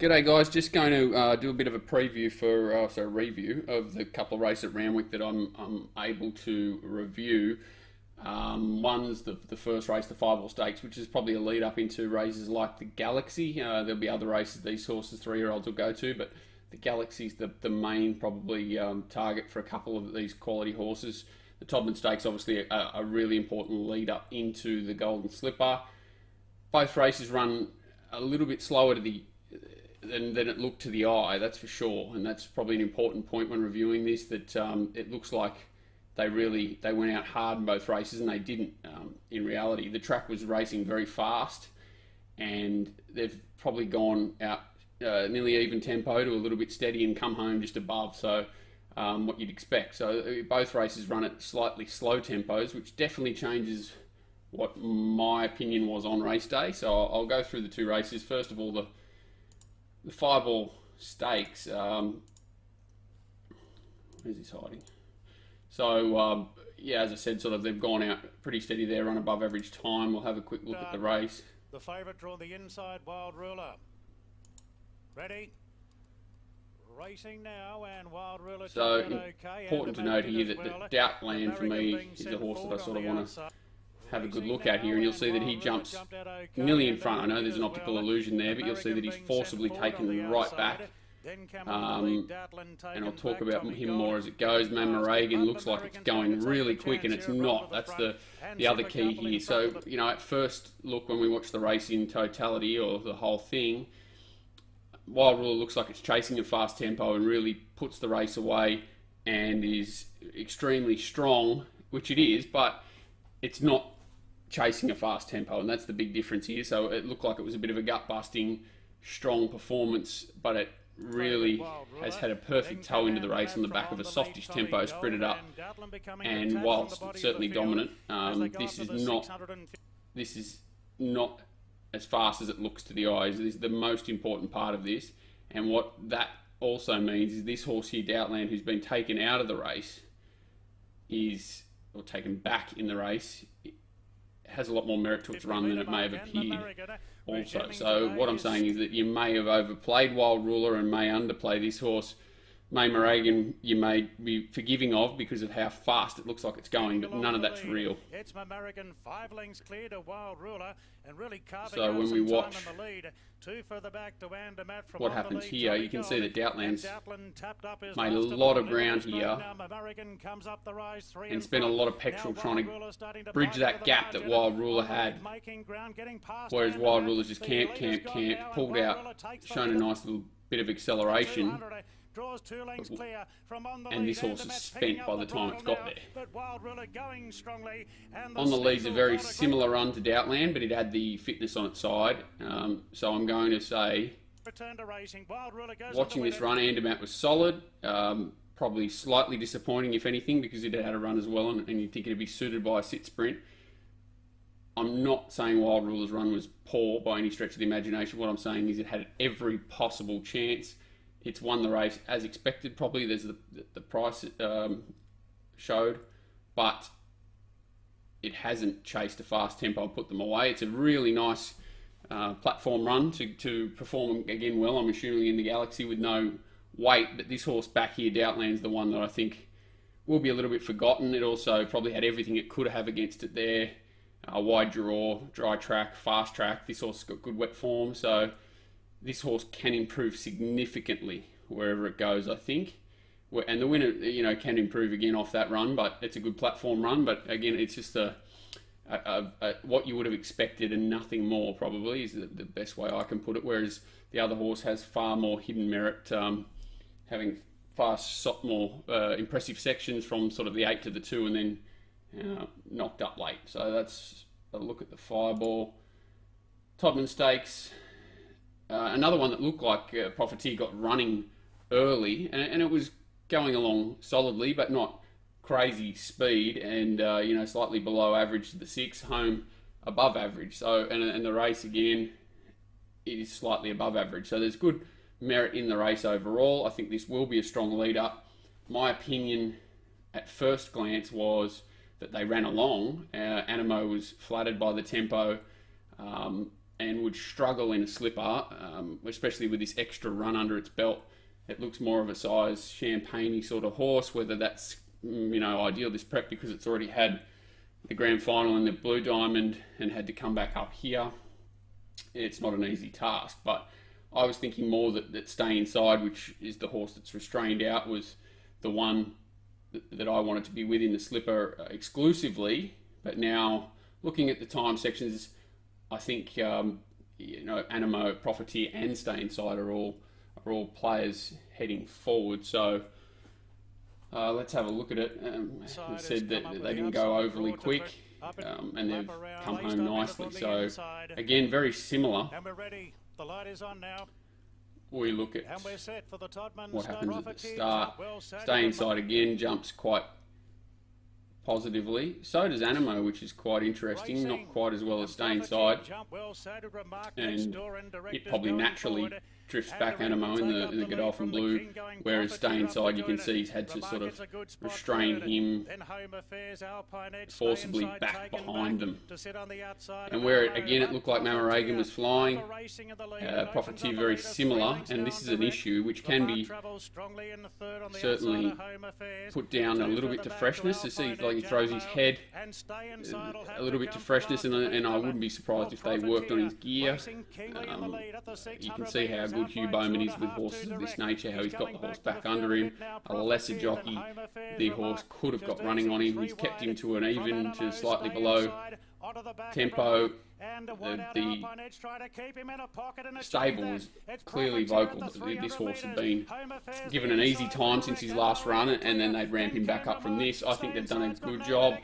G'day guys, just going to do a bit of a preview for, review of the couple of races at Randwick that I'm able to review. One's the first race, the 5-All Stakes, which is probably a lead up into races like the Galaxy. There'll be other races these horses, 3-year-olds, will go to, but the Galaxy's the main probably target for a couple of these quality horses. The Todman Stakes, obviously a really important lead up into the Golden Slipper. Both races run a little bit slower than it looked to the eye, that's for sure, and that's probably an important point when reviewing this, that it looks like they went out hard in both races, and they didn't. In reality, the track was racing very fast, and they've probably gone out nearly even tempo to a little bit steady and come home just above, so what you'd expect. So both races run at slightly slow tempos, which definitely changes what my opinion was on race day. So I'll go through the two races. First of all, the 5-All Stakes. Where's this hiding? So yeah, as I said, sort of they've gone out pretty steady there, run above average time. We'll have a quick look at the race. The favourite draw the inside, Wild Ruler. Ready? Racing now, and Wild Ruler. So important to note here that the Todman for me is a horse that I sort of want to have a good look at here, and you'll see that he jumps nearly in front. I know there's an optical illusion there, but you'll see that he's forcibly taken right back. And I'll talk about him more as it goes. Reagan looks like it's going really quick, and it's not. That's the other key here. So, you know, at first look, when we watch the race in totality, or the whole thing, Wild Ruler looks like it's chasing a fast tempo and really puts the race away and is extremely strong, which it is, but it's not chasing a fast tempo, and that's the big difference here. So it looked like it was a bit of a gut-busting, strong performance, but it really has had a perfect toe into the race on the back of a softish tempo, spread it up, and whilst certainly dominant, this is not as fast as it looks to the eyes. This is the most important part of this, and what that also means is this horse here, Doubtland, who's been taken out of the race, or taken back in the race, has a lot more merit to its run than it may have appeared also. So what I'm saying is that you may have overplayed Wild Ruler and may underplay this horse. Reagan you may be forgiving of because of how fast it looks like it's going, but none of that's real. It's American 5 lengths clear to Wild Ruler, and really so when we watch what happens here, you can see that Doubtland's made a lot of ground here and spent a lot of petrol trying to bridge that gap that Wild Ruler had, whereas Wild Ruler's just camp, pulled out, shown a nice little bit of acceleration, and this horse is spent by the time it's got there. On the lead's a very similar run to Doubtland, but it had the fitness on its side. So I'm going to say, watching this run, Andermatt was solid. Probably slightly disappointing, if anything, because it had a run as well, and you'd think it'd be suited by a sit sprint. I'm not saying Wild Ruler's run was poor by any stretch of the imagination. What I'm saying is it had every possible chance. It's won the race as expected, probably. There's the price showed, but it hasn't chased a fast tempo and put them away. It's a really nice platform run to perform again well. I'm assuming in the Galaxy with no weight, but this horse back here, Doubtland's the one that I think will be a little bit forgotten. It also probably had everything it could have against it there. Wide draw, dry track, fast track. This horse has got good wet form, so this horse can improve significantly wherever it goes, I think. And the winner, you know, can improve again off that run, but it's a good platform run. But again, it's just what you would have expected and nothing more, probably, is the best way I can put it. Whereas the other horse has far more hidden merit, having more impressive sections from sort of the 8 to the 2 and then knocked up late. So that's a look at the 5-All. Todman Stakes. Another one that looked like Profiteer got running early, and it was going along solidly, but not crazy speed, and you know, slightly below average to the 6, home above average. So, and the race again, it is slightly above average. So there's good merit in the race overall. I think this will be a strong lead up. My opinion at first glance was that they ran along. Animo was flattered by the tempo. and would struggle in a slipper, especially with this extra run under its belt. It looks more of a size champagne-y sort of horse, whether that's, ideal this prep because it's already had the grand final in the Blue Diamond and had to come back up here. It's not an easy task, but I was thinking more that Stay Inside, which is the horse that's restrained out, was the one that I wanted to be with in the slipper exclusively. But now, looking at the time sections, I think Animo, Profiteer, and Stay Inside are all players heading forward. So let's have a look at it. They said that they didn't go overly quick, and they've come home nicely. So again, very similar. And we're ready. The light is on now. We look at And we're set for the Todman what happens at the Profiteer. start. Stay Inside again jumps quite positively. So does Animo, which is quite interesting. Not quite as well as Stay Inside, and it probably naturally drifts back Animo in the Godolphin Blue, whereas Stay Inside, you can see he's had to sort of restrain him forcibly back behind them. And where again it looked like Mamaragan was flying, Profiteer very similar, and this is an issue which can be certainly put down a little bit to freshness. To see if like he throws his head a little bit to freshness, and I wouldn't be surprised if they worked on his gear. You can see how good Hugh Bowman is with horses of this nature, how he's got the horse back under him. A lesser jockey, the horse could have got running on him. He's kept him to an even to slightly below tempo. The stable is clearly vocal that this horse had been given an easy time since his last run, and then they'd ramp him back up from this. I think they've done a good job.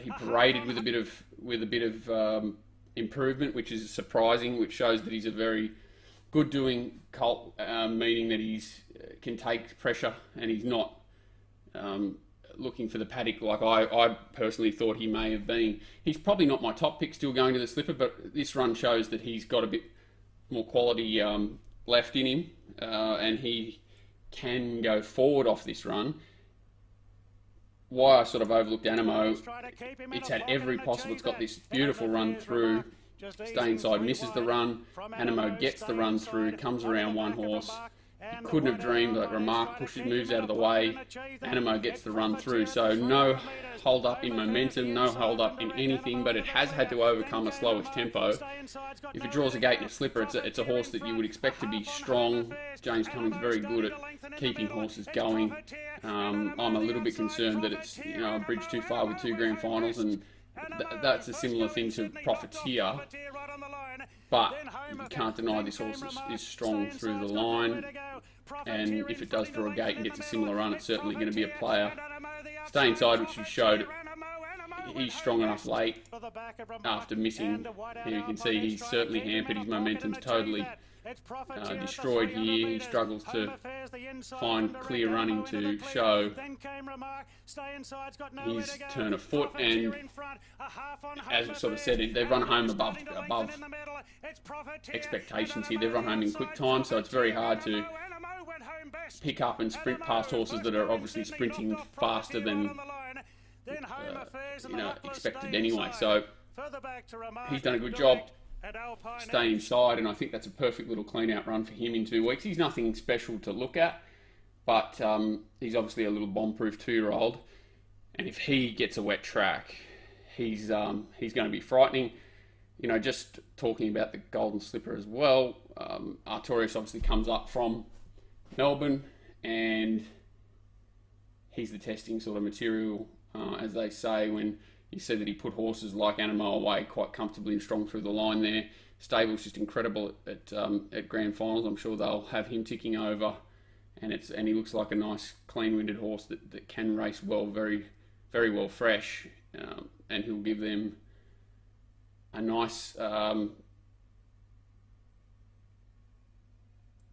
He paraded with a bit of improvement, which is surprising, which shows that he's a very good doing colt, meaning that he's can take pressure and he's not looking for the paddock like I personally thought he may have been. He's probably not my top pick still going to the slipper, but this run shows that he's got a bit more quality left in him, and he can go forward off this run. Why I sort of overlooked Animo, it's had every possible. It's got this beautiful run through. Stay Inside misses the run. Animo gets the run through, comes around one horse. You couldn't have dreamed that Remark moves out of the way. Animo gets the run through. So no hold up in momentum, no hold up in anything, but it has had to overcome a slowish tempo. If it draws a gate in a slipper, it's a horse that you would expect to be strong. James Cummings very good at keeping horses going. I'm a little bit concerned that it's a bridge too far with 2 grand finals, and that's a similar thing to Profiteer. But you can't deny this horse is strong through the line, and if it does draw a gate and gets a similar run, it's certainly going to be a player. Stay Inside, which you showed, he's strong enough late after missing. Here you can see he's certainly hampered. His momentum's totally destroyed here. He struggles to find clear running to show his turn of foot, and as I sort of said, they've run home above expectations here. They've run home in quick time, so it's very hard to pick up and sprint past horses that are obviously sprinting faster than expected anyway. So he's done a good job staying inside, and I think that's a perfect little clean out run for him in 2 weeks. He's nothing special to look at, but he's obviously a little bomb-proof 2-year-old, and if he gets a wet track, he's going to be frightening. Just talking about the Golden Slipper as well, Artorias obviously comes up from Melbourne, and he's the testing sort of material, as they say, when you see that he put horses like Animo away quite comfortably and strong through the line there. Stable's just incredible at grand finals. I'm sure they'll have him ticking over, and he looks like a nice clean-winded horse that can race well, very, very well fresh, and he'll give them a nice.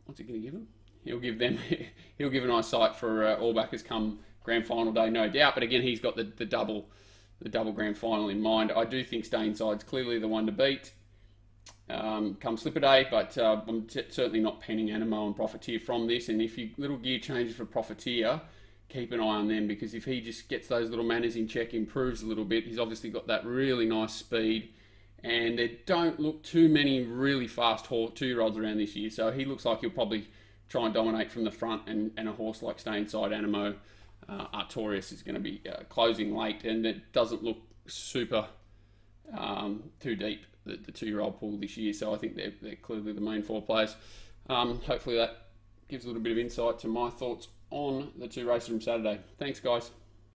What's he going to give them? He'll give a nice sight for all backers come grand final day, no doubt. But again, he's got the double grand final in mind. I do think Stay Inside's clearly the one to beat come slipper day, but I'm certainly not penning Animo and Profiteer from this. And if you little gear changes for Profiteer, keep an eye on them, because if he just gets those little manners in check, improves a little bit, he's obviously got that really nice speed, and there don't look too many really fast 2-year-olds around this year. So he looks like he'll probably try and dominate from the front, and a horse like Stay Inside Animo Artorias is going to be closing late, and it doesn't look super too deep, the 2-year-old pool this year. So I think they're clearly the main 4 players. Hopefully that gives a little bit of insight to my thoughts on the 2 races from Saturday. Thanks, guys.